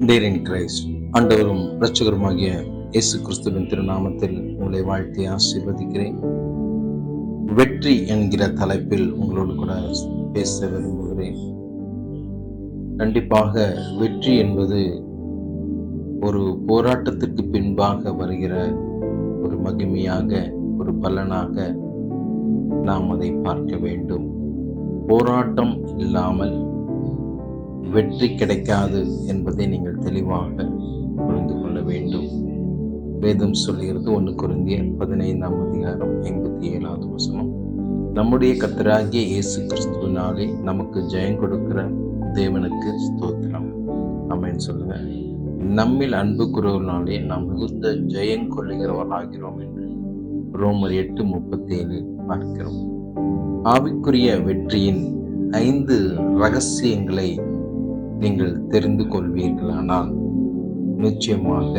Dear in Christ, ஆண்டவரும் இரட்சகருமாகிய இயேசு கிறிஸ்துவின் திருநாமத்தில் உங்களை வாழ்த்தி ஆசீர்வதிக்கிறேன். வெற்றி என்கிற தலைப்பில் உங்களோடு கூட பேச விரும்புகிறேன். கண்டிப்பாக வெற்றி என்பது ஒரு போராட்டத்துக்கு பின்பாக வருகிற ஒரு மகிமையாக, ஒரு பலனாக நாம் அதை பார்க்க வேண்டும். போராட்டம் இல்லாமல் வெற்றி கிடைக்காது என்பதை நீங்கள் தெளிவாக புரிந்து கொள்ள வேண்டும். வேதம் சொல்லுகிறது 1 கொரிந்தியர் 15:57 நம்முடைய கர்த்தராகிய இயேசு கிறிஸ்துவினாலே நமக்கு ஜெயம் கொடுக்கிற தேவனுக்கு ஸ்தோத்திரம். ஆமென் சொல்லுங்க. நம்மில் அன்பு கூறுவதனாலே நாம் மிகுந்த ஜெயம் கொள்ளுகிறவர்களாகிறோம் என்று ரோமர் 8:37 பார்க்கிறோம். ஆவிக்குரிய வெற்றியின் 5 ரகசியங்களை நீங்கள் தெரிந்து கொள்வீர்களானால் நிச்சயமாக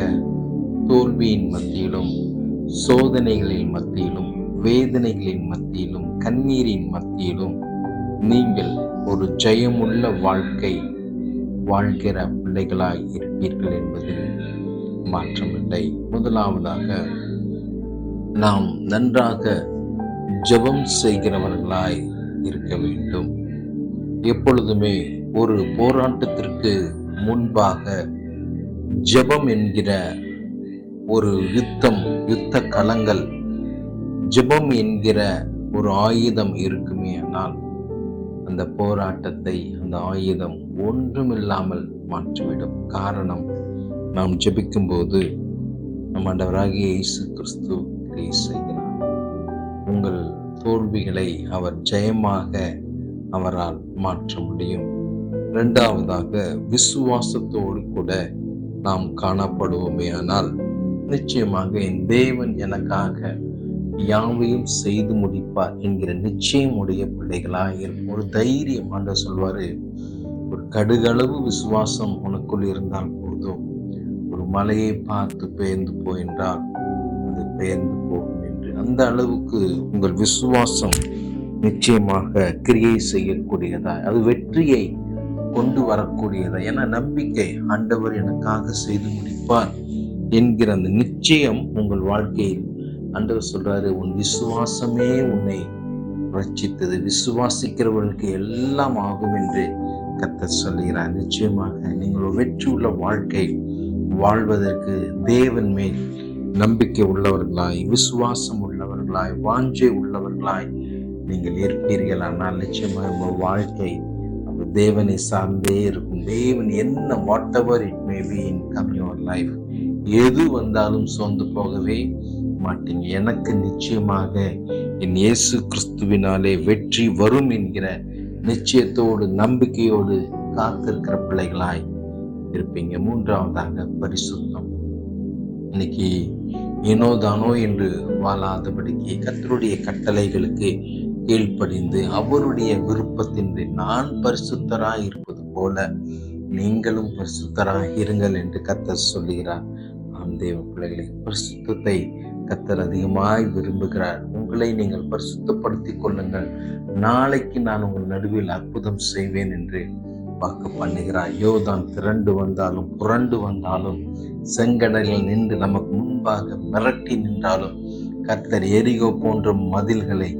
தோல்வியின் மத்தியிலும், சோதனைகளின் மத்தியிலும், வேதனைகளின் மத்தியிலும், கண்ணீரின் மத்தியிலும் நீங்கள் ஒரு ஜெயமுள்ள வாழ்க்கை வாழ்கிற பிள்ளைகளாய் இருப்பீர்கள் என்பதில் மாற்றமில்லை. முதலாவதாக நாம் நன்றாக ஜெபம் செய்கிறவர்களாய் இருக்க வேண்டும். எப்பொழுதுமே ஒரு போராட்டத்திற்கு முன்பாக ஜெபம் என்கிற ஒரு யுத்த களங்கள், ஜெபம் என்கிற ஒரு ஆயுதம் இருக்குமே, ஆனால் அந்த போராட்டத்தை அந்த ஆயுதம் ஒன்றுமில்லாமல் மாற்றிவிடும். காரணம், நாம் ஜெபிக்கும் போது நம் ஆண்டவராகிய இயேசு கிறிஸ்து கிரியை செய்கிறார். உங்கள் தோல்விகளை அவர் ஜெயமாக அவரால் மாற்ற முடியும். இரண்டாவதாக, விசுவாசத்தோடு கூட நாம் காணப்படுவோமே ஆனால் நிச்சயமாக என் தேவன் எனக்காக யாவையும் செய்து முடிப்பார் என்கிற நிச்சயமுடைய பிள்ளைகளாக இருக்கும். ஒரு தைரியம், ஆண்டவர் சொல்வாரு, ஒரு கடுகளவு விசுவாசம் உனக்குள் இருந்தால் போதும், ஒரு மலையை பார்த்து பெயர்ந்து போ என்றால் அது பெயர்ந்து போகும் என்று. அந்த அளவுக்கு உங்கள் விசுவாசம் நிச்சயமாக கிரியை செய்யக்கூடியதா, அது வெற்றியை கொண்டு வரக்கூடியதா. என நம்பிக்கை, ஆண்டவர் எனக்காக செய்து முடிப்பார் என்கிற அந்த நிச்சயம் உங்கள் வாழ்க்கையில், ஆண்டவர் சொல்றாரு, உன் விசுவாசமே உன்னை ரட்சித்தது, விசுவாசிக்கிறவர்களுக்கு எல்லாம் ஆகும் என்று கர்த்தர் சொல்கிறார். நிச்சயமாக நீங்கள் வெற்றி உள்ள வாழ்க்கை வாழ்வதற்கு தேவன் மேல் நம்பிக்கை உள்ளவர்களாய், விசுவாசம் உள்ளவர்களாய், வாஞ்சை உள்ளவர்களாய் நீங்கள் இருப்பீர்கள். ஆனால் நிச்சயமாக உங்கள் வாழ்க்கை தேவனை சார்ந்தே இருக்கும். தேவன் என்ன, what ever it may be in come your life, எது வந்தாலும் சோர்ந்து போகவே மாட்டீங்க. எனக்கு நிச்சயமாக என் இயேசு கிறிஸ்துவினாலே வெற்றி வரும் என்கிற நிச்சயத்தோடு, நம்பிக்கையோடு காத்திருக்கிற பிள்ளைகளாய் இருப்பீங்க. மூன்றாவதாக, பரிசுத்தம். இன்னைக்கு ஏனோதானோ என்று வாழாதபடிக்கு கர்த்தருடைய கட்டளைகளுக்கு கீழ்ப்படிந்து அவருடைய விருப்பத்தின்றி நான் பரிசுத்தராய் இருப்பது போல நீங்களும் பரிசுத்தராய் இருங்கள் என்று கர்த்தர் சொல்லுகிறார். ஆம் தேவ பிள்ளைகளை, பரிசுத்தத்தை கர்த்தர் அதிகமாய் விரும்புகிறார். உங்களை நீங்கள் பரிசுத்தப்படுத்திக் கொள்ளுங்கள், நாளைக்கு நான் உங்கள் நடுவில் அற்புதம் செய்வேன் என்று வாக்கு பண்ணுகிறார். யோர்தான் திரண்டு வந்தாலும் புரண்டு வந்தாலும், செங்கடலில் நின்று நமக்கு முன்பாக மிரட்டி நின்றாலும், கர்த்தர் எரிகோ போன்ற மதில்களை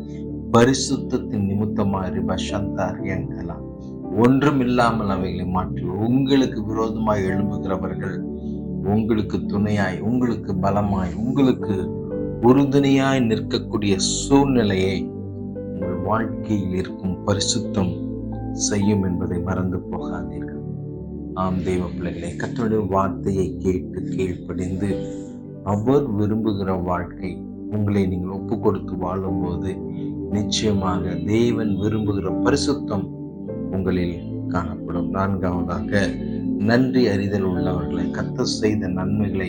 பரிசுத்தத்தின் நிமித்தமாக பஷந்தாரியங்கலாம் ஒன்றுமில்லாமல் அவைகளை மாற்றி உங்களுக்கு விரோதமாய் எழும்புகிறவர்கள் உங்களுக்கு துணையாய், உங்களுக்கு பலமாய், உங்களுக்கு உறுதுணையாய் நிற்கக்கூடிய சூழ்நிலையை உங்கள் வாழ்க்கையில் இருக்கும் பரிசுத்தம் செய்யும் என்பதை மறந்து போகாதீர்கள். ஆம் தேவ பிள்ளைகளை, கர்த்தருடைய வார்த்தையை கேட்டு கீழ்ப்படிந்து அவர் விரும்புகிற வாழ்க்கை உங்களை நீங்கள் ஒப்பு கொடுத்து வாழும்போது நிச்சயமாக தேவன் விரும்புகிற பரிசுத்தம் உங்களில் காணப்படும். நான்காவதாக, நன்றி அறிதல் உள்ளவர்களை, கர்த்தர் செய்த நன்மைகளை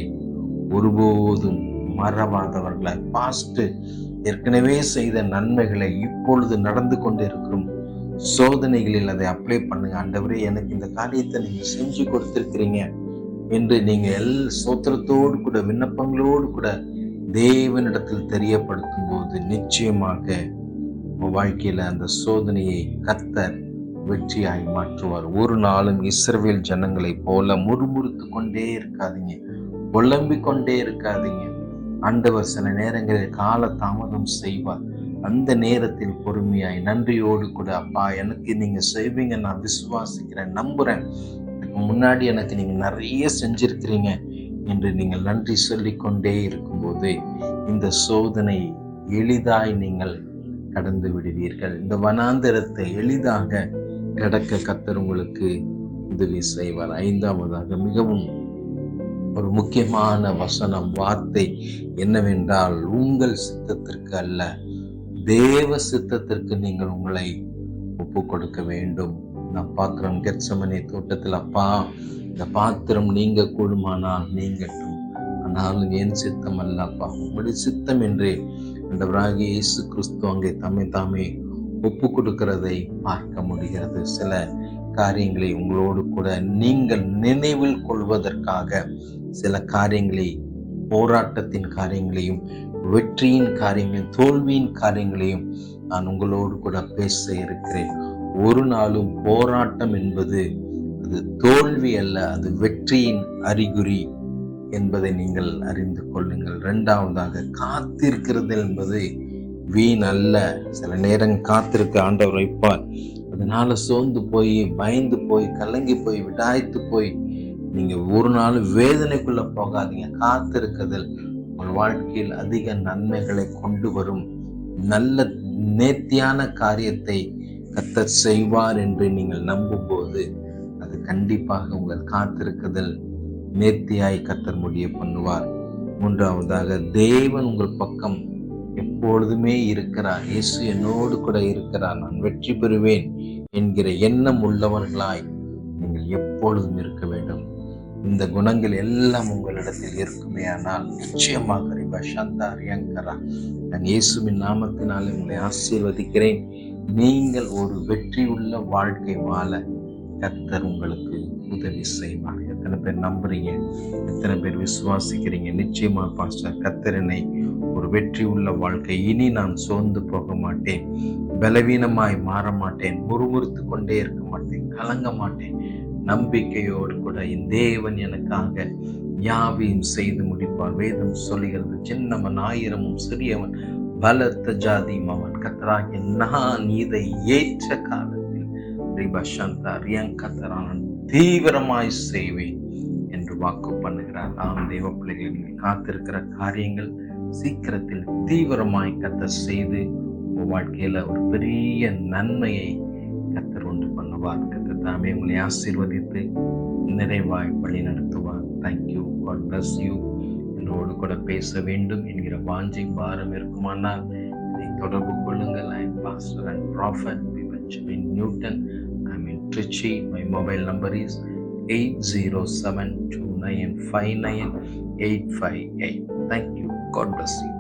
ஒருபோதும் மறவாதவர்களை, பாஸ்ட் ஏற்கனவே செய்த நன்மைகளை இப்பொழுது நடந்து கொண்டு இருக்கும் சோதனைகளில் அதை அப்ளை பண்ணுங்க. ஆண்டவரே, எனக்கு இந்த காரியத்தை நீங்க செஞ்சு கொடுத்திருக்கிறீங்க என்று நீங்கள் ஸ்தோத்திரத்தோடு கூட, விண்ணப்பங்களோடு கூட தேவனிடத்தில் தெரியப்படுத்தும் போது நிச்சயமாக வாழ்க்கையில அந்த சோதனையை கர்த்தர் வெற்றியாய் மாற்றுவார். ஒரு நாளும் இஸ்ரவேல் ஜனங்களைப் போல முறுமுறுத்து கொண்டே இருக்காதீங்க, புலம்பிக் கொண்டே இருக்காதீங்க. ஆண்டவர் சில நேரங்களில் கால தாமதம் செய்வார். அந்த நேரத்தில் பொறுமையாய் நன்றியோடு கூட, அப்பா எனக்கு நீங்க செய்வீங்க, நான் விசுவாசிக்கிறேன், நம்புறேன், இதுக்கு முன்னாடி எனக்கு நீங்க நிறைய செஞ்சிருக்கிறீங்க என்று நீங்கள் நன்றி சொல்லிக் கொண்டே இருக்கும்போது இந்த சோதனை எளிதாய் நீங்கள் கடந்து விடுவீர்கள். இந்த வனாந்தரத்தை எளிதாக கடக்க கர்த்தர் உங்களுக்கு உதவி செய்வார். ஐந்தாவதாக மிகவும் ஒரு முக்கியமான வசனம், வார்த்தை என்னவென்றால், உங்கள் சித்தத்திற்கு அல்ல, தேவ சித்தத்திற்கு நீங்கள் உங்களை ஒப்பு கொடுக்க வேண்டும். நான் பார்க்கிறோம் கெத்செமனே தோட்டத்தில், அப்பா இந்த பாத்திரம் நீங்க கூடுமானால் நீங்கட்டும், ஆனாலும் என் சித்தம் அல்ல அப்பா, உங்களுடைய சித்தம் என்று ஆண்டவராகிய இயேசு கிறிஸ்து அங்கே தாமே ஒப்பு கொடுக்கிறதை பார்க்க முடிகிறது. சில காரியங்களை உங்களோடு கூட நீங்கள் நினைவில் கொள்வதற்காக சில காரியங்களை, போராட்டத்தின் காரியங்களையும், வெற்றியின் காரியங்களையும், தோல்வியின் காரியங்களையும் நான் உங்களோடு கூட பேச இருக்கிறேன். ஒரு நாளும் போராட்டம் என்பது அது தோல்வி அல்ல, அது வெற்றியின் அறிகுறி என்பதை நீங்கள் அறிந்து கொள்ளுங்கள். இரண்டாவதாக, காத்திருக்கிறது என்பது வீண் அல்ல. சில நேரம் காத்திருக்க ஆண்டவர் வைப்பார், அதனால சோர்ந்து போய், பயந்து போய், கலங்கி போய், விடாய்த்து போய் நீங்க ஒரு நாள் வேதனைக்குள்ள போகாதீங்க. காத்திருக்குதல் உங்கள் வாழ்க்கையில் அதிக நன்மைகளை கொண்டு வரும். நல்ல நேர்த்தியான காரியத்தை கர்த்தர் செய்வார் என்று நீங்கள் நம்பும்போது அது கண்டிப்பாக உங்கள் காத்திருக்குதல் நேர்த்தியாய் கர்த்தர் முடிய பண்ணுவார். மூன்றாவதாக, தேவன் உங்கள் பக்கம் எப்பொழுதுமே இருக்கிறார். இயேசு என்னோடு கூட இருக்கிறார், நான் வெற்றி பெறுவேன் என்கிற எண்ணம் உள்ளவர்களாய் நீங்கள் எப்பொழுதும் இருக்க வேண்டும். இந்த குணங்கள் எல்லாம் உங்களிடத்தில் இருக்குமே ஆனால் நிச்சயமாக நான் இயேசுவின் நாமத்தினாலே உங்களை ஆசீர்வதிக்கிறேன். நீங்கள் ஒரு வெற்றியுள்ள வாழ்க்கை வாழ கர்த்தர் உங்களுக்கு உதவி செய்வார். எத்தனை பேர் நம்புறீங்க? எத்தனை பேர் விசுவாசிக்கிறீங்க? நிச்சயமா பாஸ்டர், கர்த்தர் என்னை ஒரு வெற்றி உள்ள வாழ்க்கை, இனி நான் சோர்ந்து போக மாட்டேன், பலவீனமாய் மாற மாட்டேன், முறுமுறுத்து கொண்டே இருக்க மாட்டேன், கலங்க மாட்டேன், நம்பிக்கையோடு கூட இந்த தேவன் எனக்காக யாவையும் செய்து முடிப்பார். வேதம் சொல்லுகிறது, சின்னவன் ஆயிரமும் சிறியவன் பலத்த ஜாதியும் அவன், கர்த்தராகிய நான் இதை ஏற்ற காலத்தில் தீவிரமாய் செய்வேன் என்று வாக்கு பண்ணுகிறார். ஆம் தேவ பிள்ளைகளை, நீங்கள் காத்திருக்கிற காரியங்கள் சீக்கிரத்தில் தீவிரமாய் கர்த்தர் செய்து உங்கள் வாழ்க்கையில ஒரு பெரிய நன்மையை கர்த்தர் உண்டு பண்ணுவார். கர்த்தர் தாமே உங்களை ஆசீர்வதித்து நிறைவாய் வழி நடத்துவார். Thank you, God bless you. என்னோடு கூட பேச வேண்டும் என்கிற வாஞ்சை பாரம் இருக்குமானால் இதை தொடர்பு கொள்ளுங்கள். I am pastor and prophet Benjamin Newton. I'm in Trichy. My mobile number is 80729599858. Thank you. God bless you.